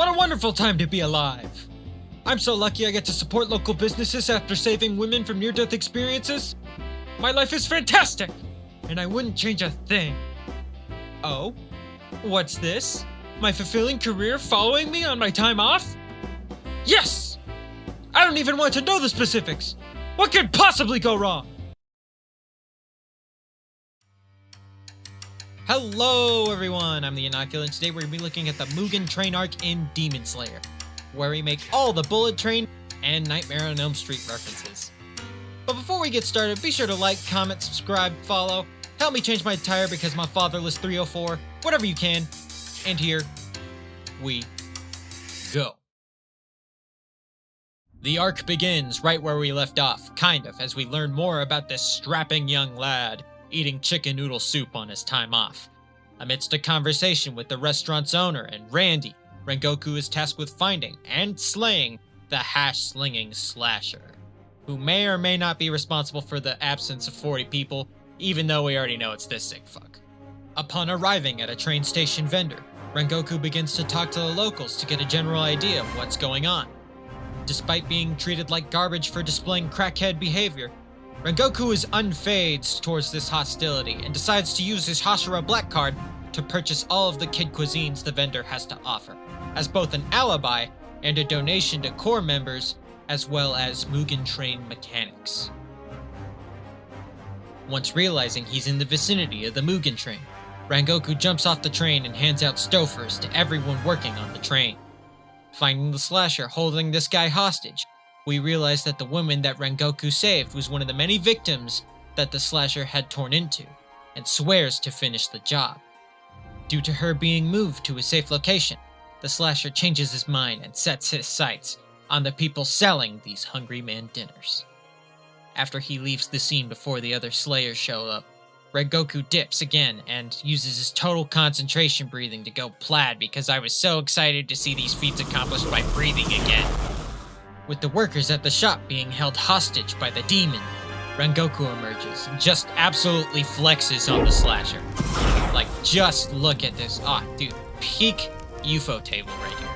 What a wonderful time to be alive! I'm so lucky I get to support local businesses after saving women from near-death experiences. My life is fantastic, and I wouldn't change a thing. Oh? What's this? My fulfilling career following me on my time off? Yes! I don't even want to know the specifics! What could possibly go wrong? Hello everyone, I'm the Inoculant. Today we're going to be looking at the Mugen Train Arc in Demon Slayer, where we make all the Bullet Train and Nightmare on Elm Street references. But before we get started, be sure to like, comment, subscribe, follow, help me change my tire because my fatherless 304, whatever you can, and here we go. The arc begins right where we left off, kind of, as we learn more about this strapping young lad eating chicken noodle soup on his time off. Amidst a conversation with the restaurant's owner and Randy, Rengoku is tasked with finding and slaying the hash-slinging slasher, who may or may not be responsible for the absence of 40 people, even though we already know it's this sick fuck. Upon arriving at a train station vendor, Rengoku begins to talk to the locals to get a general idea of what's going on. Despite being treated like garbage for displaying crackhead behavior, Rengoku is unfazed towards this hostility and decides to use his Hashira Black Card to purchase all of the kid cuisines the vendor has to offer, as both an alibi and a donation to core members, as well as Mugen Train mechanics. Once realizing he's in the vicinity of the Mugen Train, Rengoku jumps off the train and hands out stofers to everyone working on the train. Finding the slasher holding this guy hostage, we realize that the woman that Rengoku saved was one of the many victims that the slasher had torn into, and swears to finish the job. Due to her being moved to a safe location, the slasher changes his mind and sets his sights on the people selling these hungry man dinners. After he leaves the scene before the other slayers show up, Rengoku dips again and uses his total concentration breathing to go plaid because I was so excited to see these feats accomplished by breathing again. With the workers at the shop being held hostage by the demon, Rengoku emerges and just absolutely flexes on the slasher. Like, just look at this. Ah, dude, peak UFO table right here.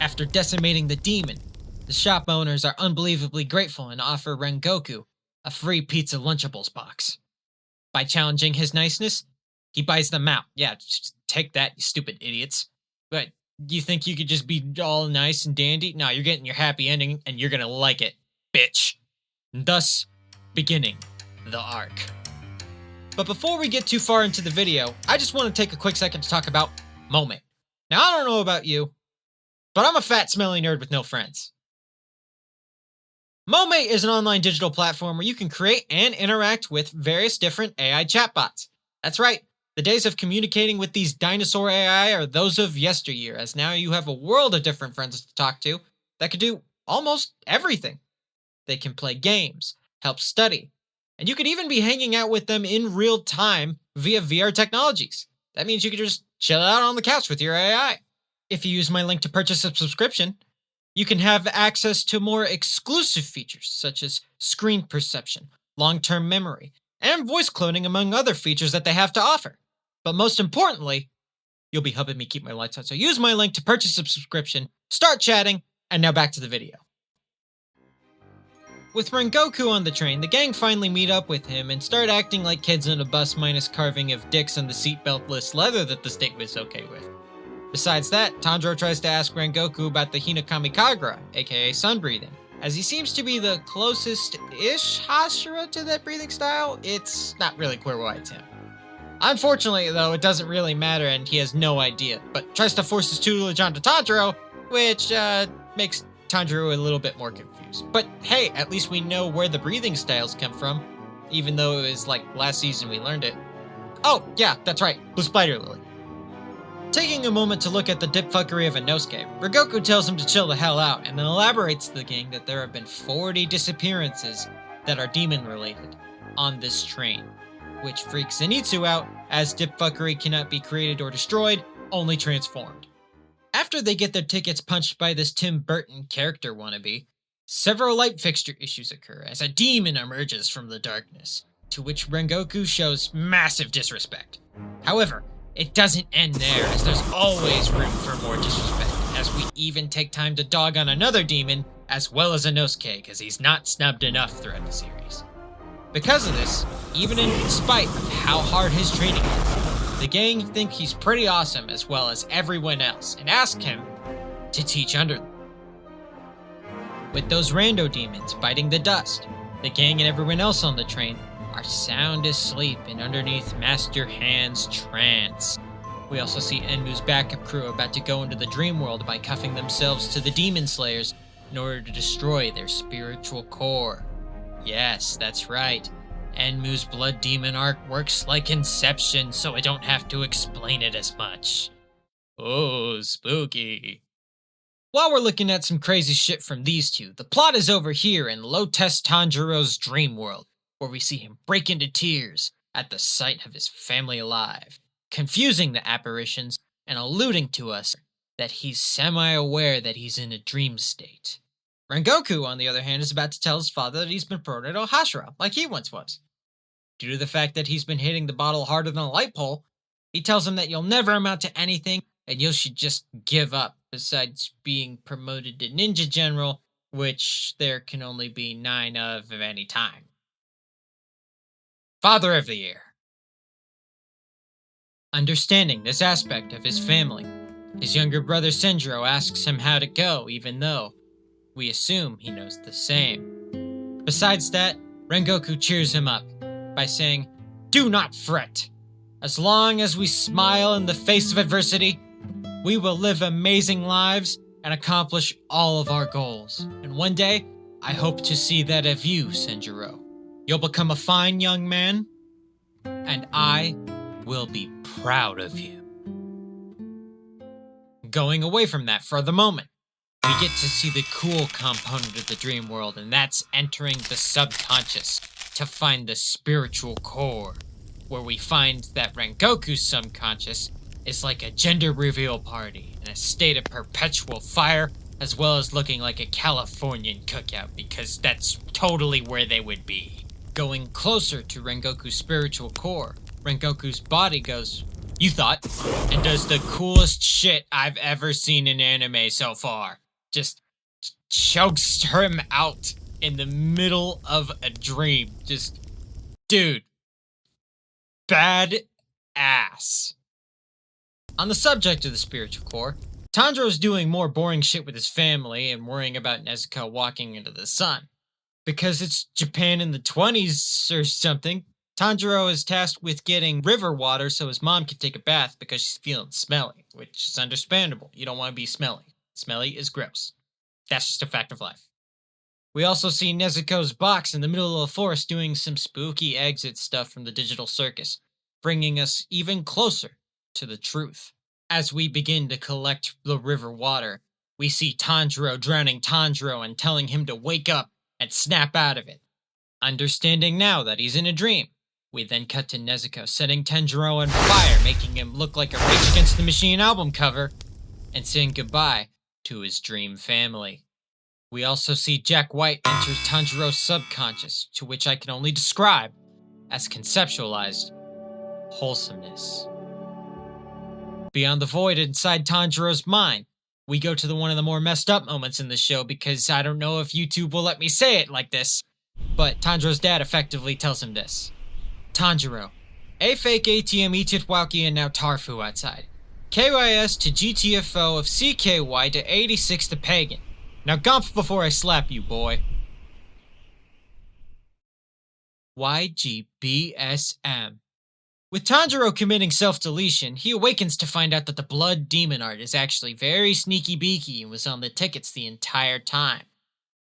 After decimating the demon, the shop owners are unbelievably grateful and offer Rengoku a free pizza Lunchables box. By challenging his niceness, he buys them out. Yeah, just take that, you stupid idiots. But you think you could just be all nice and dandy? No, you're getting your happy ending, and you're gonna like it, bitch. Thus, beginning the arc. But before we get too far into the video, I just want to take a quick second to talk about Moemate. Now, I don't know about you, but I'm a fat, smelly nerd with no friends. Moemate is an online digital platform where you can create and interact with various different AI chatbots. That's right, the days of communicating with these dinosaur AI are those of yesteryear, as now you have a world of different friends to talk to that can do almost everything. They can play games, help study, and you could even be hanging out with them in real time via VR technologies. That means you can just chill out on the couch with your AI. If you use my link to purchase a subscription, you can have access to more exclusive features such as screen perception, long-term memory, and voice cloning among other features that they have to offer. But most importantly, you'll be helping me keep my lights on. So use my link to purchase a subscription, start chatting, and now back to the video. With Rengoku on the train, the gang finally meet up with him and start acting like kids on a bus minus carving of dicks on the seatbelt-less leather that the state was okay with. Besides that, Tanjiro tries to ask Rengoku about the Hinokami Kagura, aka sun breathing. As he seems to be the closest-ish Hashira to that breathing style, it's not really clear why it's him. Unfortunately, though, it doesn't really matter and he has no idea, but tries to force his tutelage onto Tanjiro, which makes Tanjiro a little bit more confused. But hey, at least we know where the breathing styles come from, even though it was like last season we learned it. Oh, yeah, that's right, Blue Spider Lily. Taking a moment to look at the dipfuckery of Inosuke, Rengoku tells him to chill the hell out and then elaborates to the gang that there have been 40 disappearances that are demon-related on this train, which freaks Zenitsu out as dipfuckery cannot be created or destroyed, only transformed. After they get their tickets punched by this Tim Burton character wannabe, several light fixture issues occur as a demon emerges from the darkness, to which Rengoku shows massive disrespect. However, it doesn't end there, as there's always room for more disrespect, as we even take time to dog on another demon, as well as Inosuke, because he's not snubbed enough throughout the series. Because of this, even in spite of how hard his training is, the gang think he's pretty awesome as well as everyone else, and ask him to teach under them. With those rando demons biting the dust, the gang and everyone else on the train are sound asleep and underneath Master Hand's trance. We also see Enmu's backup crew about to go into the dream world by cuffing themselves to the demon slayers in order to destroy their spiritual core. Yes, that's right. Enmu's blood demon arc works like Inception, so I don't have to explain it as much. Oh, spooky. While we're looking at some crazy shit from these two, the plot is over here in low-test Tanjiro's dream world, where we see him break into tears at the sight of his family alive, confusing the apparitions and alluding to us that he's semi-aware that he's in a dream state. Rengoku, on the other hand, is about to tell his father that he's been promoted to Hashira, like he once was. Due to the fact that he's been hitting the bottle harder than a light pole, he tells him that you'll never amount to anything and you should just give up, besides being promoted to Ninja General, which there can only be 9 of at any time. Father of the Year. Understanding this aspect of his family, his younger brother Senjiro asks him how to go, even though we assume he knows the same. Besides that, Rengoku cheers him up by saying, "Do not fret. As long as we smile in the face of adversity, we will live amazing lives and accomplish all of our goals. And one day, I hope to see that of you, Senjiro. You'll become a fine young man, and I will be proud of you." Going away from that for the moment, we get to see the cool component of the dream world, and that's entering the subconscious to find the spiritual core, where we find that Rengoku's subconscious is like a gender reveal party in a state of perpetual fire, as well as looking like a Californian cookout, because that's totally where they would be. Going closer to Rengoku's spiritual core, Rengoku's body goes, "You thought?" and does the coolest shit I've ever seen in anime so far. Just chokes him out in the middle of a dream. Just, dude, bad ass. On the subject of the spiritual core, Tanjiro's doing more boring shit with his family and worrying about Nezuko walking into the sun. Because it's Japan in the 20s or something, Tanjiro is tasked with getting river water so his mom can take a bath because she's feeling smelly, which is understandable. You don't want to be smelly. Smelly is gross. That's just a fact of life. We also see Nezuko's box in the middle of the forest doing some spooky exit stuff from the digital circus, bringing us even closer to the truth. As we begin to collect the river water, we see Tanjiro drowning Tanjiro and telling him to wake up and snap out of it. Understanding now that he's in a dream, we then cut to Nezuko setting Tanjiro on fire, making him look like a Rage Against the Machine album cover, and saying goodbye to his dream family. We also see Jack White enter Tanjiro's subconscious, to which I can only describe as conceptualized wholesomeness. Beyond the void inside Tanjiro's mind, we go to one of the more messed up moments in the show, because I don't know if YouTube will let me say it like this, but Tanjiro's dad effectively tells him this. "Tanjiro, A fake ATM Ichitwauki and now Tarfu outside. KYS to GTFO of CKY to 86 to Pagan. Now gump before I slap you, boy." YGBSM. With Tanjiro committing self-deletion, he awakens to find out that the blood demon art is actually very sneaky beaky and was on the tickets the entire time.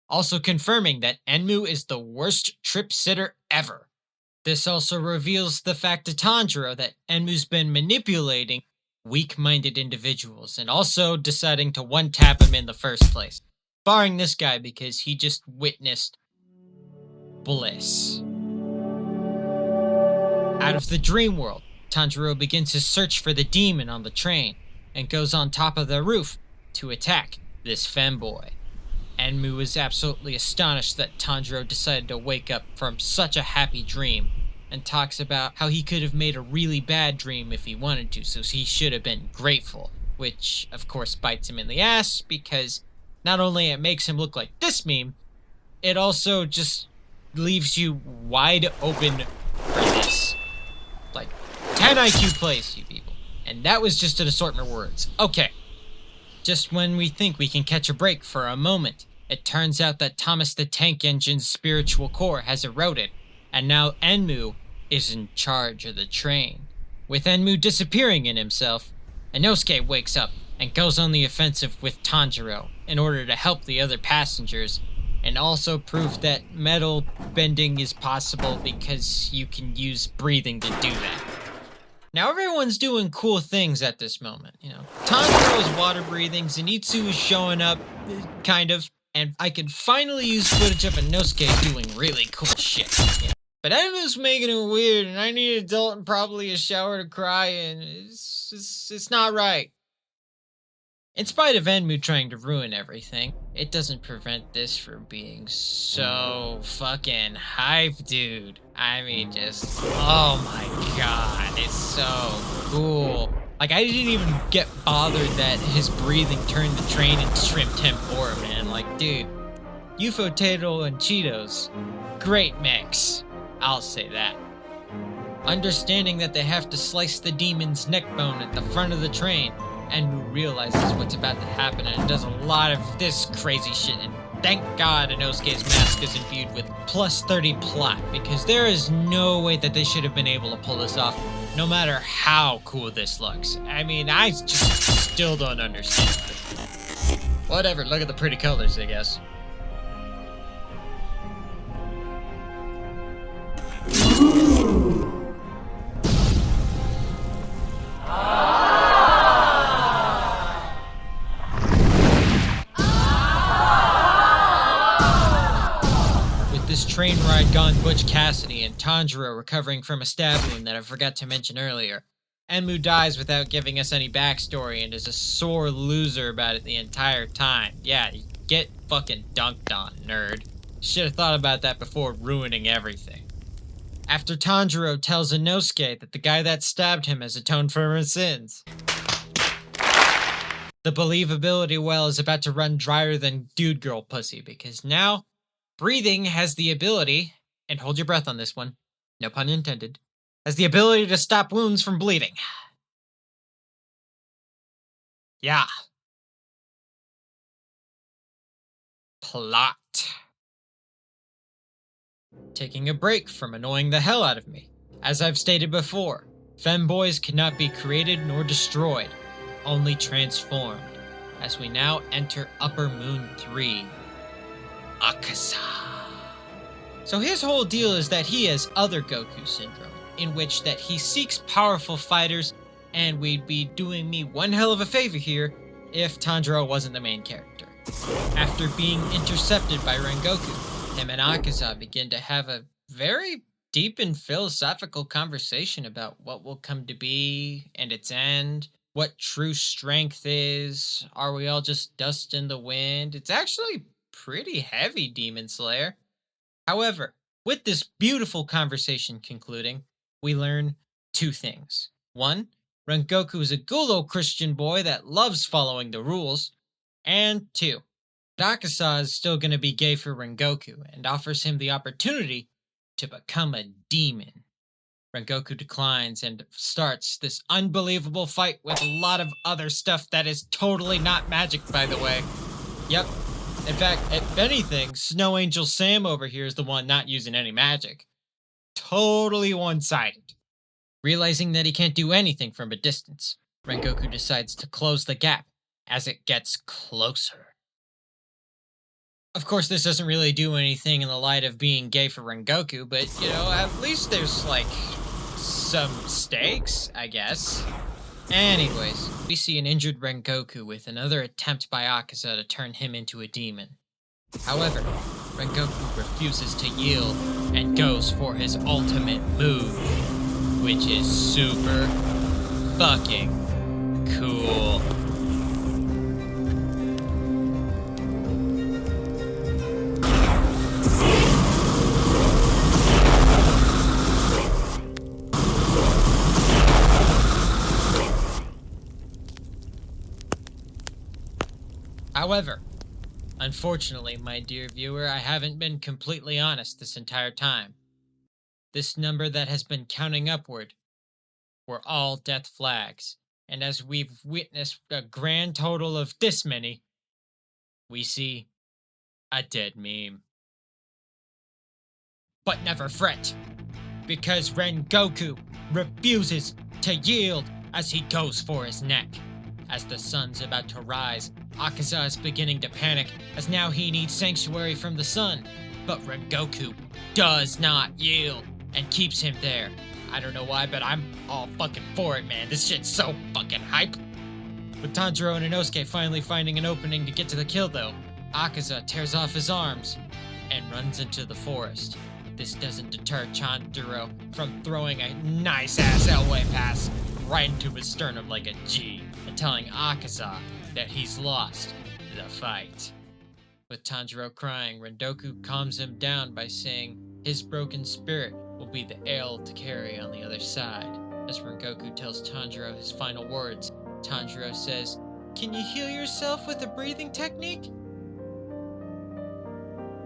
Also confirming that Enmu is the worst trip sitter ever. This also reveals the fact to Tanjiro that Enmu's been manipulating weak-minded individuals and also deciding to one-tap him in the first place. Barring this guy because he just witnessed bliss. Out of the dream world, Tanjiro begins his search for the demon on the train and goes on top of the roof to attack this femboy. Enmu is absolutely astonished that Tanjiro decided to wake up from such a happy dream and talks about how he could have made a really bad dream if he wanted to, so he should have been grateful, which of course bites him in the ass because not only it makes him look like this meme, it also just leaves you wide open for this. Like, 10 IQ plays, you people. And that was just an assortment of words. Okay. Just when we think we can catch a break for a moment, it turns out that Thomas the Tank Engine's spiritual core has eroded, and now Enmu is in charge of the train. With Enmu disappearing in himself, Inosuke wakes up and goes on the offensive with Tanjiro in order to help the other passengers, and also prove that metal bending is possible because you can use breathing to do that. Now everyone's doing cool things at this moment, Tanjiro is water breathing, Zenitsu is showing up, kind of, and I can finally use footage of Inosuke doing really cool shit. But Enmu's making it weird, and I need an adult and probably a shower to cry in. It's not right. In spite of Enmu trying to ruin everything, it doesn't prevent this from being so fucking hype, dude. I mean, oh my god, it's so cool. Like, I didn't even get bothered that his breathing turned the train into shrimp tempura, man. Like, dude, UFO Tato and Cheetos, great mix. I'll say that. Understanding that they have to slice the demon's neck bone at the front of the train, Enmu realizes what's about to happen and does a lot of this crazy shit, and thank God Inosuke's mask is imbued with plus 30 plot, because there is no way that they should have been able to pull this off, no matter how cool this looks. I mean, I just still don't understand. Whatever, look at the pretty colors, I guess. This train ride gone Butch Cassidy and Tanjiro recovering from a stab wound that I forgot to mention earlier. Enmu dies without giving us any backstory and is a sore loser about it the entire time. Yeah, get fucking dunked on, nerd. Should have thought about that before ruining everything. After Tanjiro tells Inosuke that the guy that stabbed him has atoned for his sins, the believability well is about to run drier than dude girl pussy, because now breathing has the ability, and hold your breath on this one, no pun intended, has the ability to stop wounds from bleeding. Yeah. Plot. Taking a break from annoying the hell out of me. As I've stated before, femboys cannot be created nor destroyed, only transformed, as we now enter Upper Moon 3. Akaza. So his whole deal is that he has other Goku syndrome, in which that he seeks powerful fighters, and we'd be doing me one hell of a favor here if Tanjiro wasn't the main character. After being intercepted by Rengoku, him and Akaza begin to have a very deep and philosophical conversation about what will come to be and its end, what true strength is, are we all just dust in the wind? It's actually pretty heavy, Demon Slayer. However, with this beautiful conversation concluding, we learn two things. One, Rengoku is a good old Christian boy that loves following the rules. And two, Akaza is still going to be gay for Rengoku and offers him the opportunity to become a demon. Rengoku declines and starts this unbelievable fight with a lot of other stuff that is totally not magic, by the way. Yep. In fact, if anything, Snow Angel Sam over here is the one not using any magic. Totally one-sided. Realizing that he can't do anything from a distance, Rengoku decides to close the gap as it gets closer. Of course, this doesn't really do anything in the light of being gay for Rengoku, but, at least there's, some stakes, I guess. Anyways, we see an injured Rengoku with another attempt by Akaza to turn him into a demon. However, Rengoku refuses to yield and goes for his ultimate move, which is super fucking cool. However, unfortunately, my dear viewer, I haven't been completely honest this entire time. This number that has been counting upward were all death flags, and as we've witnessed a grand total of this many, we see a dead meme. But never fret, because Rengoku refuses to yield as he goes for his neck. As the sun's about to rise, Akaza is beginning to panic as now he needs sanctuary from the sun. But Rengoku does not yield and keeps him there. I don't know why, but I'm all fucking for it, man. This shit's so fucking hype. With Tanjiro and Inosuke finally finding an opening to get to the kill though, Akaza tears off his arms and runs into the forest. This doesn't deter Tanjiro from throwing a nice-ass Elway pass right into his sternum like a G and telling Akaza that he's lost the fight. With Tanjiro crying, Rengoku calms him down by saying his broken spirit will be the ale to carry on the other side. As Rengoku tells Tanjiro his final words, Tanjiro says, "Can you heal yourself with a breathing technique?"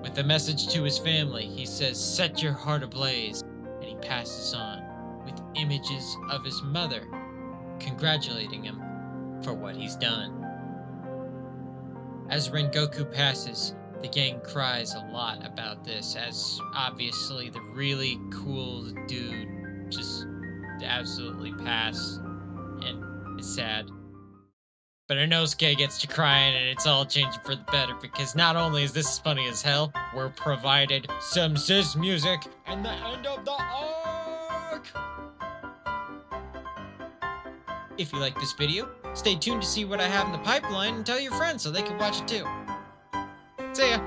With a message to his family, he says, "Set your heart ablaze," and he passes on with images of his mother congratulating him for what he's done. As Rengoku passes, the gang cries a lot about this, as obviously the really cool dude just absolutely passed, and it's sad. But Inosuke gets to crying, and it's all changing for the better, because not only is this funny as hell, we're provided some sis music and the end of the arc! If you like this video, stay tuned to see what I have in the pipeline and tell your friends so they can watch it too. See ya!